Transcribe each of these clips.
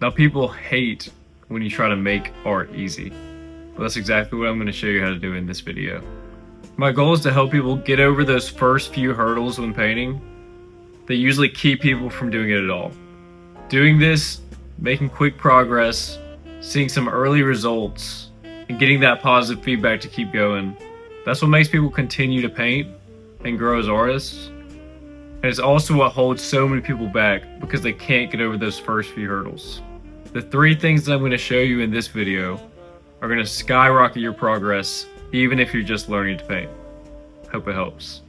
Now, people hate when you try to make art easy. Well, that's exactly what I'm going to show you how to do in this video. My goal is to help people get over those first few hurdles when painting that usually keep people from doing it at all. Doing this, making quick progress, seeing some early results, and getting that positive feedback to keep going, that's what makes people continue to paint and grow as artists. And it's also what holds so many people back because they can't get over those first few hurdles. The 3 things that I'm going to show you in this video are going to skyrocket your progress, even if you're just learning to paint. Hope it helps.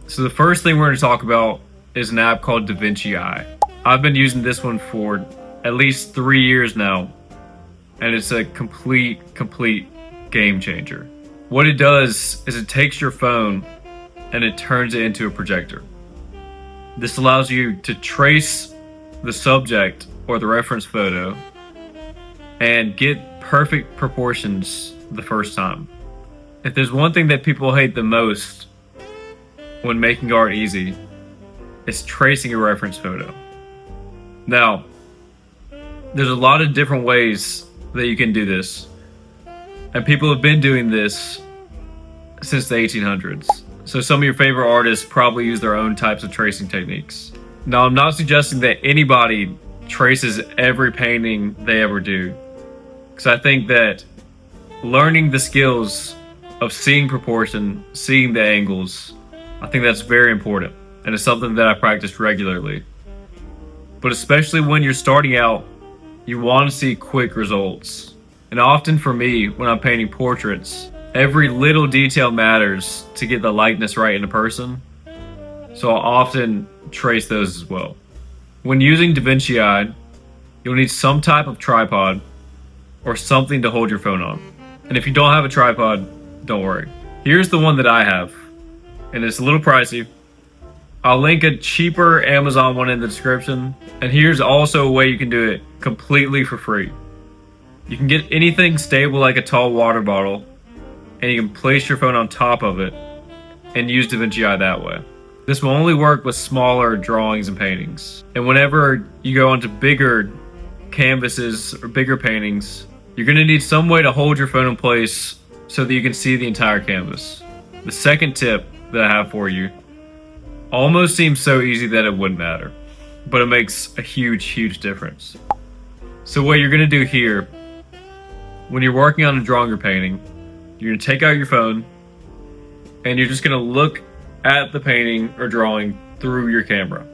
So the first thing we're going to talk about is an app called Vinci Eye. I've been using this one for at least 3 years now, and it's a complete game changer. What it does is it takes your phone and it turns it into a projector. This allows you to trace the subject or the reference photo and get perfect proportions the first time. If there's one thing that people hate the most when making art easy, it's tracing a reference photo. Now, there's a lot of different ways that you can do this, and people have been doing this since the 1800s. So some of your favorite artists probably use their own types of tracing techniques. Now, I'm not suggesting that anybody traces every painting they ever do, because I think that learning the skills of seeing proportion, seeing the angles, I think that's very important, and it's something that I practice regularly. But especially when you're starting out, you want to see quick results. And often for me, when I'm painting portraits, every little detail matters to get the likeness right in a person. So I'll often trace those as well. When using Vinci Eye, you'll need some type of tripod or something to hold your phone on. And if you don't have a tripod, don't worry. Here's the one that I have, and it's a little pricey. I'll link a cheaper Amazon one in the description. And here's also a way you can do it completely for free. You can get anything stable like a tall water bottle, and you can place your phone on top of it and use Vinci Eye that way. This will only work with smaller drawings and paintings. And whenever you go onto bigger canvases or bigger paintings, you're going to need some way to hold your phone in place so that you can see the entire canvas. The second tip that I have for you almost seems so easy that it wouldn't matter, but it makes a huge difference. So what you're going to do here, when you're working on a drawing or painting, you're going to take out your phone and you're just going to look at the painting or drawing through your camera.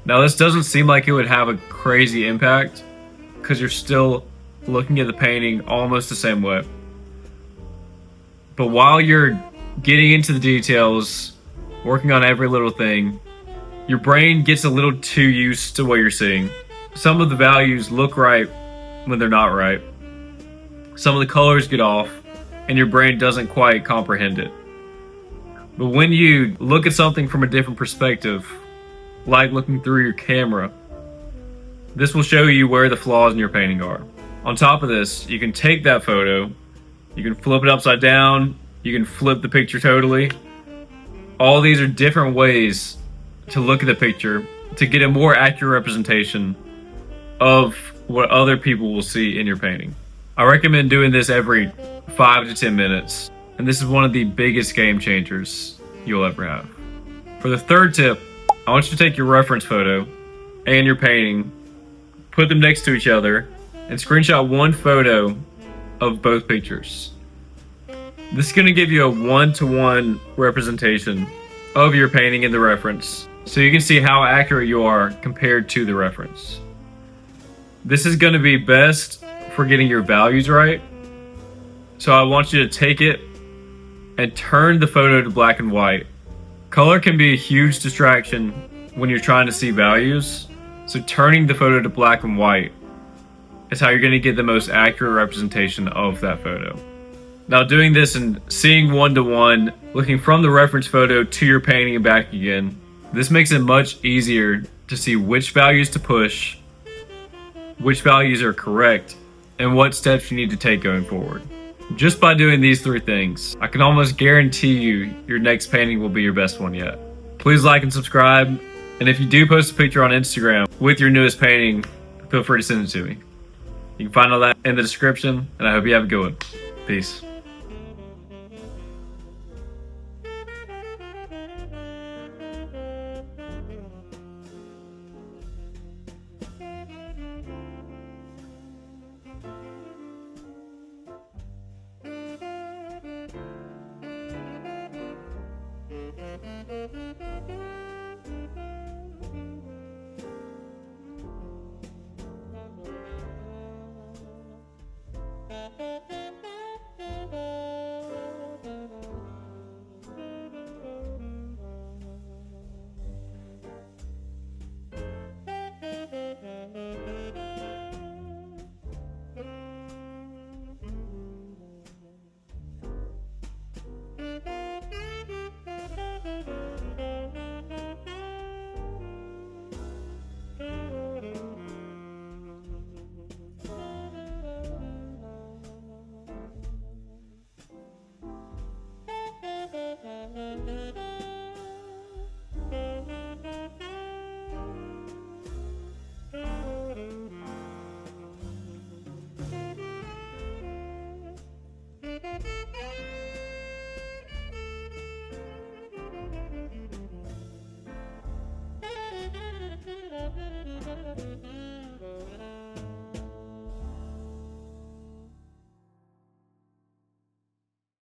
Now, this doesn't seem like it would have a crazy impact because you're still looking at the painting almost the same way. But while you're getting into the details, working on every little thing, your brain gets a little too used to what you're seeing. Some of the values look right when they're not right. Some of the colors get off, and your brain doesn't quite comprehend it. But when you look at something from a different perspective, like looking through your camera, this will show you where the flaws in your painting are. On top of this, you can take that photo, you can flip it upside down, you can flip the picture totally. All these are different ways to look at the picture to get a more accurate representation of what other people will see in your painting. I recommend doing this every 5 to 10 minutes, and this is one of the biggest game changers you'll ever have. For the third tip, I want you to take your reference photo and your painting, put them next to each other, and screenshot one photo of both pictures. This is going to give you a 1-to-1 representation of your painting in the reference, so you can see how accurate you are compared to the reference. This is going to be best for getting your values right. So I want you to take it and turn the photo to black and white. Color can be a huge distraction when you're trying to see values, so turning the photo to black and white is how you're going to get the most accurate representation of that photo. Now, doing this and seeing 1-to-1, looking from the reference photo to your painting and back again, this makes it much easier to see which values to push, which values are correct, and what steps you need to take going forward. Just by doing these 3 things, I can almost guarantee you your next painting will be your best one yet. Please like and subscribe, and if you do post a picture on Instagram with your newest painting, feel free to send it to me. You can find all that in the description, and I hope you have a good one. Peace.